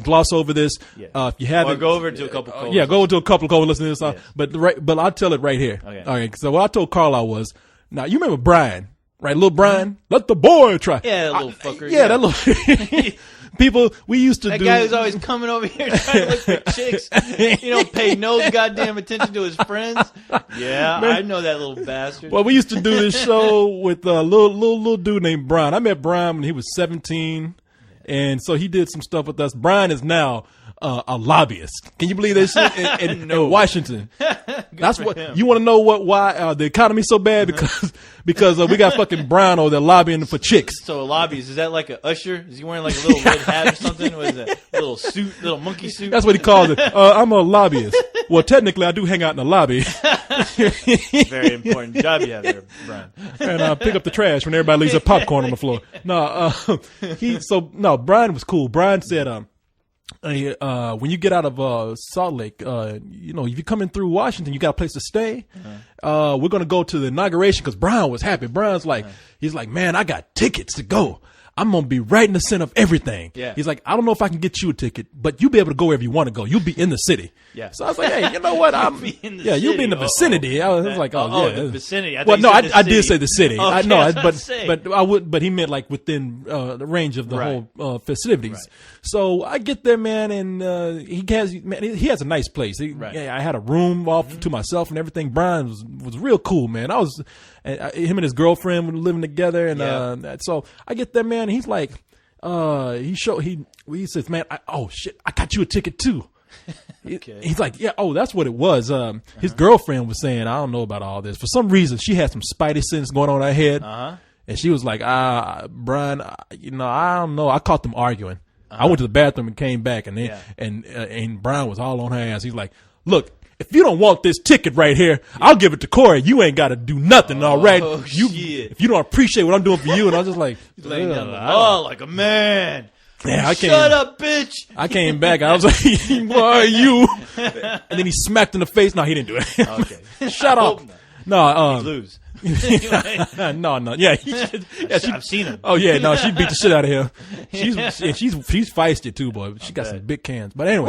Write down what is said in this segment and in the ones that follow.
gloss over this. If you haven't, or go over to a couple. Go to a couple of listen to this. Yes. But I'll tell it right here. Okay. Okay. So what I told Carlisle was, now you remember Brian, right? Little Brian, let the boy try. Yeah, little fucker. Yeah, that little people we used to that do. That guy who's always coming over here trying to look for chicks. Pay no goddamn attention to his friends. Yeah, man. I know that little bastard. Well, we used to do this show with a little dude named Brian. I met Brian when he was 17. And so he did some stuff with us. Brian is now a lobbyist. Can you believe this shit in Washington? That's what him. You want to know why the economy's so bad because we got fucking Brian over there lobbying for chicks. So a lobbyist, is that like a usher? Is he wearing like a little red hat or something? What is that? A little suit, little monkey suit? That's what he calls it. I'm a lobbyist. Well, technically, I do hang out in the lobby. Very important job you have there, Brian. And I pick up the trash when everybody leaves their popcorn on the floor. Brian was cool. Brian said, when you get out of Salt Lake, if you're coming through Washington, you got a place to stay. We're going to go to the inauguration because Brian was happy. Brian's like, he's like, man, I got tickets to go. I'm going to be right in the center of everything. Yeah. He's like, I don't know if I can get you a ticket, but you'll be able to go wherever you want to go. You'll be in the city. Yeah. So I was like, hey, you know what? You'll be in the vicinity. I was like, the vicinity. I did say the city. Okay, I know, but he meant like within the range of the whole festivities. Right. So I get there, man, and he has a nice place. I had a room off to myself and everything. Brian was real cool, man. Him and his girlfriend were living together, and so I get there, man. And he's like, he says, man, I got you a ticket too. Okay. He's like, yeah, that's what it was. His girlfriend was saying, I don't know about all this. For some reason, she had some spidey sense going on in her head, and she was like, Brian, I don't know. I caught them arguing. I went to the bathroom and came back, and Brian was all on her ass. He's like, look. If you don't want this ticket right here, I'll give it to Corey. You ain't got to do nothing, all right? Shit. If you don't appreciate what I'm doing for you, and I was just like, he's laying down the law like a man. Yeah, Shut up, bitch. I came back. I was like, why are you? And then he smacked in the face. No, he didn't do it. Okay. Shut up. No, he'd lose. No. Yeah, I've seen him. Oh yeah, no, she beat the shit out of him. She's feisty too, boy. She got some big cans. But anyway,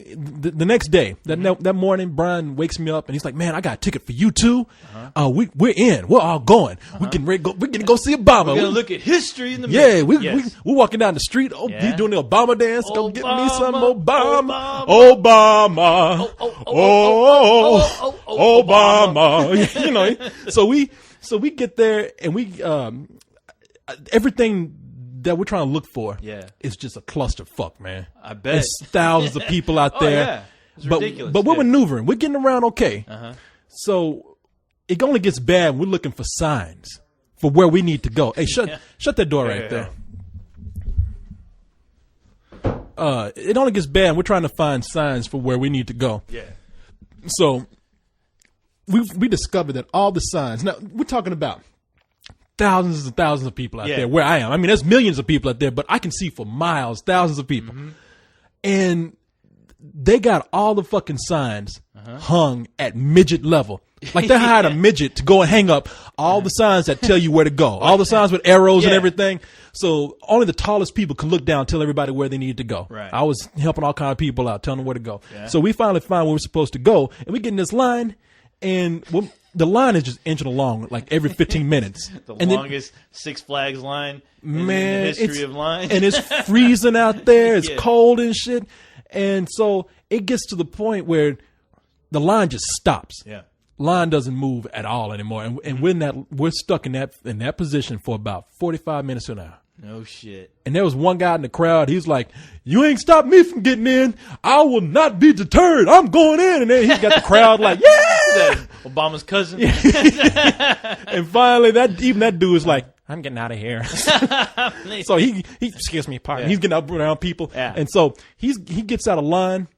the next day, that morning, Brian wakes me up and he's like, "Man, I got a ticket for you too. We're in. We're all going. We're gonna go see Obama. We're gonna look at history in the we're walking down the street. He's doing the Obama dance. Go get me some Obama. Obama. Obama. So we get there and we everything that we're trying to look for is just a clusterfuck, man. I bet. There's thousands of people out there. Yeah. It's ridiculous. But we're maneuvering. We're getting around okay. So it only gets bad when we're looking for signs for where we need to go. Hey, shut that door right there. It only gets bad when we're trying to find signs for where we need to go. Yeah. So we discovered that all the signs. Now we're talking about thousands and thousands of people out there where I am. I mean, there's millions of people out there, but I can see for miles, thousands of people. And they got all the fucking signs hung at midget level. Like they hired a midget to go and hang up all the signs that tell you where to go. All the signs with arrows and everything. So only the tallest people can look down and tell everybody where they need to go. Right. I was helping all kind of people out, telling them where to go. Yeah. So we finally find where we're supposed to go. And we get in this line and the line is just inching along like every 15 minutes. The longest Six Flags line in the history of lines. And it's freezing out there. It's cold and shit. And so it gets to the point where the line just stops. Yeah. Line doesn't move at all anymore. And we're stuck in that position for about 45 minutes to an hour. No shit. And there was one guy in the crowd. He's like, "You ain't stopped me from getting in. I will not be deterred. I'm going in." And then he got the crowd like, "Yeah!" Obama's cousin. And finally, that dude is like, "I'm getting out of here." So he excuse me, pardon. He's getting up around people. Yeah. And so he gets out of line.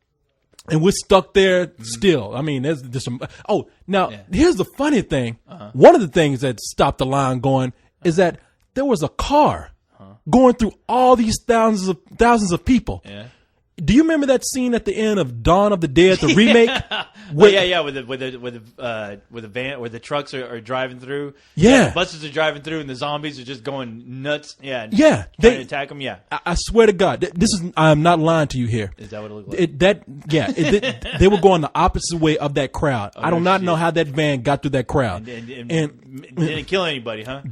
And we're stuck there still. I mean, there's just some. Oh, now here's the funny thing. One of the things that stopped the line going is that there was a car going through all these thousands of people. Yeah. Do you remember that scene at the end of Dawn of the Dead, the remake? Well, yeah, with the van, where the trucks are driving through. Yeah. The buses are driving through, and the zombies are just going nuts. Yeah, yeah, trying to attack them. Yeah, I swear to God, I'm not lying to you here. Is that what it looked like? They were going the opposite way of that crowd. I do not know how that van got through that crowd, and didn't kill anybody, huh?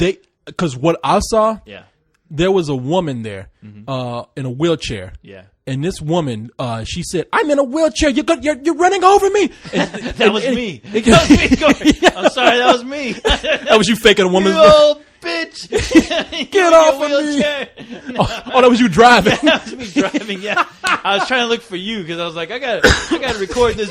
Because what I saw, Yeah. there was a woman there, in a wheelchair. Yeah. And this woman, she said, "I'm in a wheelchair. You're running over me." That was me. That was me, Corey. I'm sorry, that was me. That was you faking a woman's. You old bitch! Get off of me! No. Oh, that was you driving. That was me driving. Yeah, I was trying to look for you because I was like, I gotta record this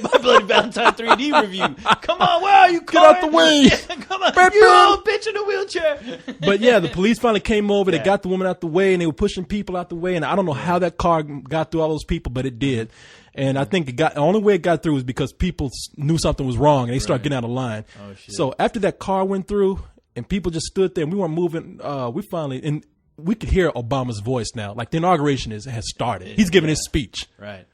My Bloody Valentine 3D review. Come on, where are you? Get out the way! Come on, you old bitch in a wheelchair. But yeah, the police finally came over. They got the woman out the way, and they were pushing people out the way. And I don't know how that car got through all those people, but it did. And I think the only way it got through was because people knew something was wrong, and they started getting out of line. Oh, shit. So after that car went through, and people just stood there, and we weren't moving, and we could hear Obama's voice now. Like the inauguration has started. He's giving his speech. Right.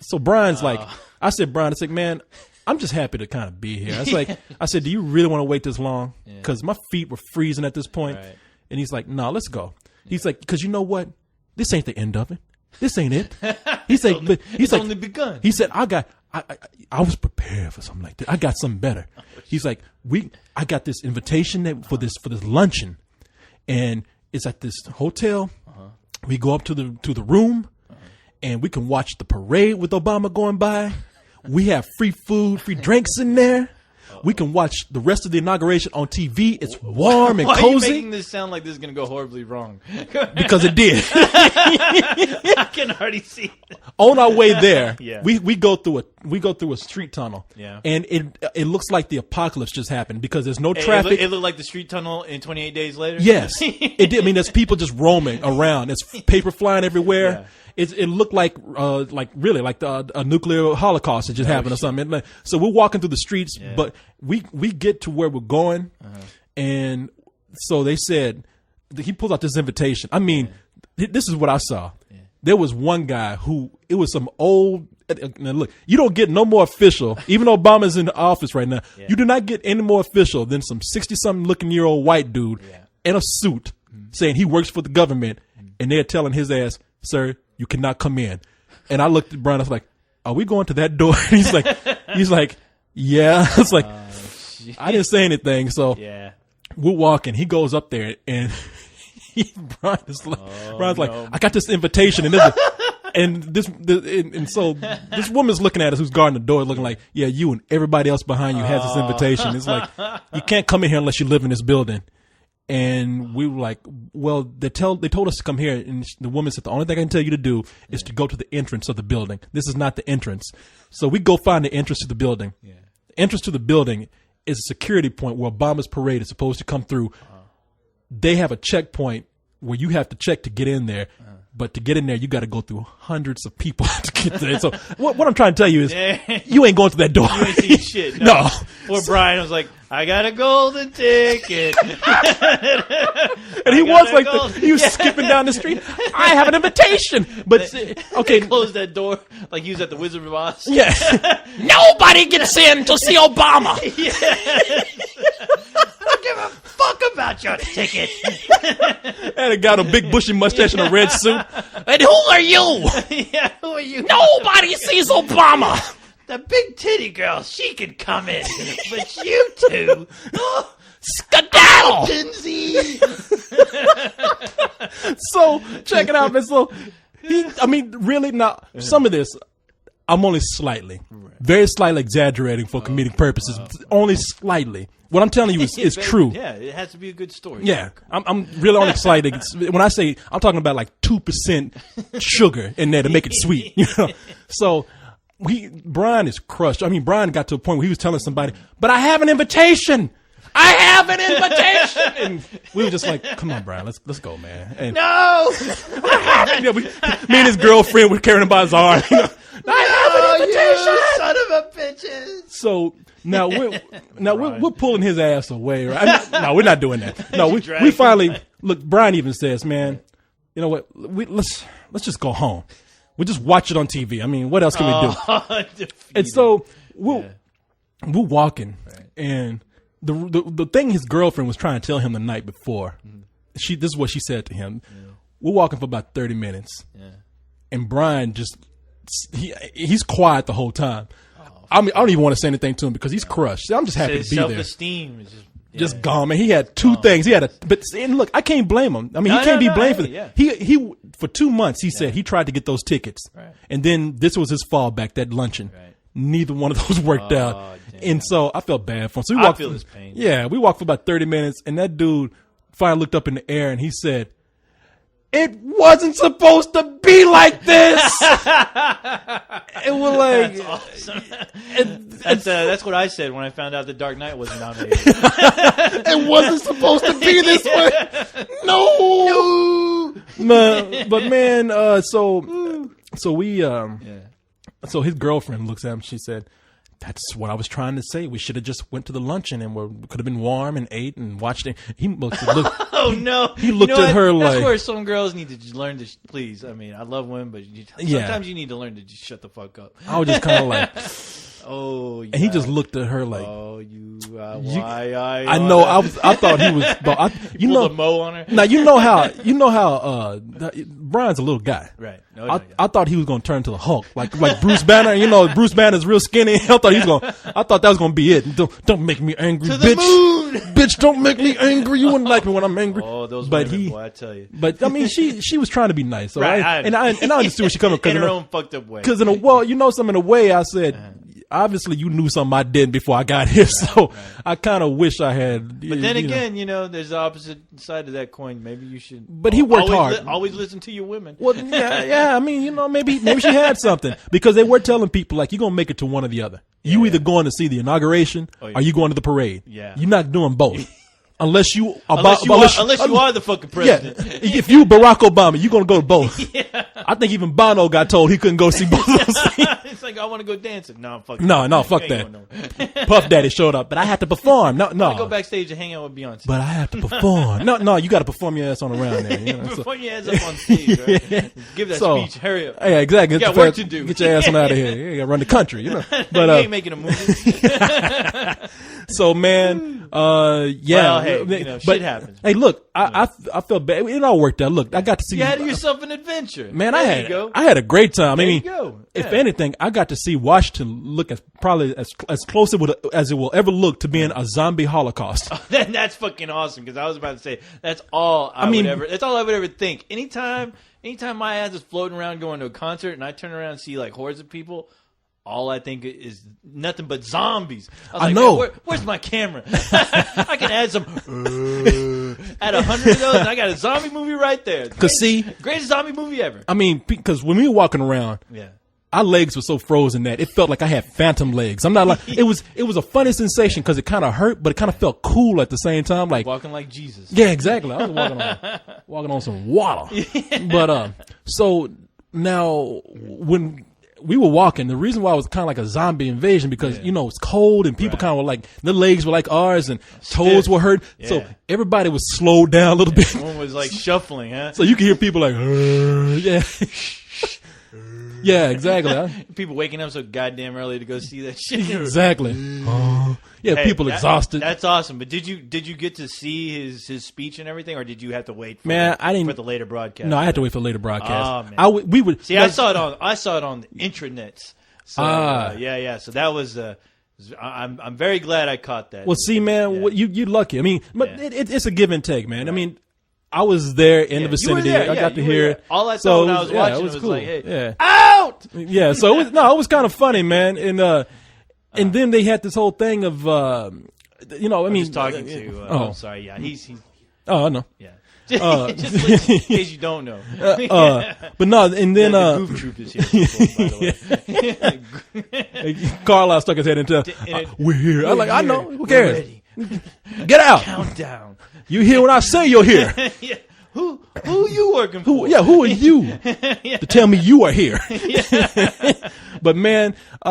So Brian's like, I said, man, I'm just happy to kind of be here. I said, do you really want to wait this long? Because my feet were freezing at this point. Right. And he's like, no, let's go. He's like, because you know what? This ain't the end of it. This ain't it. He's like, it's only begun. He said, I was prepared for something like that. I got something better. He's like, I got this invitation for this luncheon, and it's at this hotel. We go up to the room, and we can watch the parade with Obama going by. We have free food, free drinks in there. We can watch the rest of the inauguration on TV. It's warm and cozy. Why are you making this sound like this is going to go horribly wrong? Because it did. I can already see it. On our way there, we go through a street tunnel. Yeah. And it looks like the apocalypse just happened because there's no traffic. It looked like the street tunnel in 28 Days Later? Yes. It did. I mean, there's people just roaming around. There's paper flying everywhere. Yeah. It looked like really like a nuclear holocaust had just happened or something. So we're walking through the streets, but we get to where we're going, and so they said he pulls out this invitation. I mean, this is what I saw. Yeah. There was one guy it was some old. Now look, you don't get no more official. Even though Obama's in the office right now, you do not get any more official than some 60-something looking year old white dude in a suit saying he works for the government, and they're telling his ass, "Sir, you cannot come in." And I looked at Brian. I was like, "Are we going to that door?" And he's like, "Yeah." I was like, I didn't say anything. So we're walking. He goes up there, and Brian's like, "I got this invitation, and so this woman's looking at us, who's guarding the door, looking like, yeah, you and everybody else behind you has this invitation. It's like you can't come in here unless you live in this building." And we were like, well, they told us to come here, and the woman said the only thing I can tell you to do is to go to the entrance of the building. This is not the entrance. So we go find the entrance to the building. Yeah. The entrance to the building is a security point where Obama's parade is supposed to come through. They have a checkpoint where you have to check to get in there. But to get in there, you got to go through hundreds of people to get there. So what I'm trying to tell you is, you ain't going to that door. You ain't seen shit. No. Poor Brian was like, I got a golden ticket. And he was skipping down the street. I have an invitation. But okay, they closed that door like he was at the Wizard of Oz. Yeah. Nobody gets in to see Obama. I don't give a fuck about your ticket. And a guy with a big bushy mustache and a red suit. And who are you? Yeah, who are you? Nobody sees Obama. The big titty girl, she could come in, but you two, skedaddle. So check it out, man. So really, now some of this, I'm only very slightly exaggerating for comedic purposes. Only slightly. What I'm telling you is true. Yeah, it has to be a good story. Yeah, I'm really only slightly. When I say, I'm talking about like 2% sugar in there to make it sweet. You know, so. Brian is crushed. I mean, Brian got to a point where he was telling somebody, but I have an invitation. I have an invitation. And we were just like, come on, Brian, let's go, man. And no. Me and his girlfriend were carrying him by his arm. You know, I have an invitation. You son of a bitches. So now we're pulling his ass away, right? No, we're not doing that. No, we finally look. Brian even says, man, you know what? Let's just go home. We'll just watch it on TV. I mean, what else can we do? And so we're walking, and the thing his girlfriend was trying to tell him the night before, this is what she said to him. We're walking for about 30 minutes, and Brian he's quiet the whole time. I mean, I don't even want to say anything to him because he's crushed. I'm just happy to be there. Self-esteem is just gone, man. He had two things. And look, I can't blame him. I mean, he can't be blamed for that. He for 2 months he said he tried to get those tickets, and then this was his fallback, that luncheon. Neither one of those worked out, and so I felt bad for him. So we walked. I feel his pain. Yeah, we walked for about 30 minutes, and that dude finally looked up in the air and he said, "It wasn't supposed to be like this." And we're like, that's awesome. That's what I said when I found out The Dark Knight wasn't nominated. It wasn't supposed to be this way. No. But man, so his girlfriend looks at him. She said, "That's what I was trying to say. We should have just went to the luncheon and we could have been warm and ate and watched it." He looked. Oh no! He looked at her like. That's where some girls need to just learn to. Please, I mean, I love women, but sometimes you need to learn to just shut the fuck up. I was just kind of like. Oh, yeah. And he just looked at her like, "Oh, I know. I thought he was. You know, the mo on her. Now you know how Brian's a little guy, right? I thought he was gonna turn to the Hulk, like Bruce Banner. You know, Bruce Banner's real skinny. I thought that was gonna be it. Don't make me angry, to bitch. The moon. Bitch, don't make me angry. You wouldn't like me when I'm angry. Oh, those women, boy, I tell you. But I mean, she was trying to be nice, right? I understood where she coming from in her own fucked up way. Because in a way, I said. Obviously, you knew something I didn't before I got here, so I kind of wish I had. But then again, there's the opposite side of that coin. Maybe you should. But he worked hard. Always listen to your women. Well, yeah. I mean, maybe she had something because they were telling people like you're gonna make it to one or the other. You either going to see the inauguration or you going to the parade. Yeah, you're not doing both. Unless you are the fucking president. Yeah, if you Barack Obama, you're gonna go to both. Yeah. I think even Bono got told he couldn't go see both of those things. It's like I want to go dancing. No, fuck. No, fuck that. Puff Daddy showed up, but I had to perform. No. I go backstage and hang out with Beyonce. But I have to perform. No, you got to perform your ass on around there. Perform your ass up on stage. Right? Give that speech. Hurry up. Yeah, exactly. You got work to do. Get your ass on out of here. You got to run the country. But you ain't making a movie. So man, yeah. Well, hey, shit happens. Hey, look, I felt bad. It all worked out. Look, I got to see. You had yourself an adventure. Man, I had a great time. There I mean, if anything, I got to see Washington look probably as close as it will ever look to being a zombie holocaust. That's fucking awesome. Because I was about to say that's all I would ever think. Anytime my ass is floating around going to a concert and I turn around and see like hordes of people. All I think is nothing but zombies. I know. Where's my camera? I can add 100 of those, and I got a zombie movie right there. Greatest zombie movie ever. I mean, because when we were walking around, our legs were so frozen that it felt like I had phantom legs. I'm not like it was a funny sensation because it kind of hurt, but it kind of felt cool at the same time. Like walking like Jesus. Yeah, exactly. I was walking on some water. But so now when we were walking, the reason why it was kind of like a zombie invasion because it's cold and people kind of were like their legs were like ours and toes were hurt, so everybody was slowed down a little bit. One was like shuffling, huh? So you could hear people like, yeah, exactly. People waking up so goddamn early to go see that shit. Exactly. People exhausted. That's awesome. But did you get to see his speech and everything, or did you have to wait for the later broadcast? No, I had to wait for the later broadcast. Oh, man. We would see. I saw it on the intranets. So yeah. So that was. I'm very glad I caught that. Well, see, man, you're lucky. I mean, but it's a give and take, man. Right. I mean. I was there in the vicinity. I got to hear it. All I thought when I was watching was cool. Like, hey, out! Yeah, so it was kind of funny, man. And then they had this whole thing of, I mean. Just talking to, I'm sorry, he's. Oh, I know. Yeah. Just in case you don't know. But no, and then. The Goof Troop is here, by the way. Carlisle stuck his head into, we're here. I'm like, I know. Who cares? Get out. Countdown. You hear when I say you're here. Yeah. Who you working for? Who are you to tell me you are here? But man,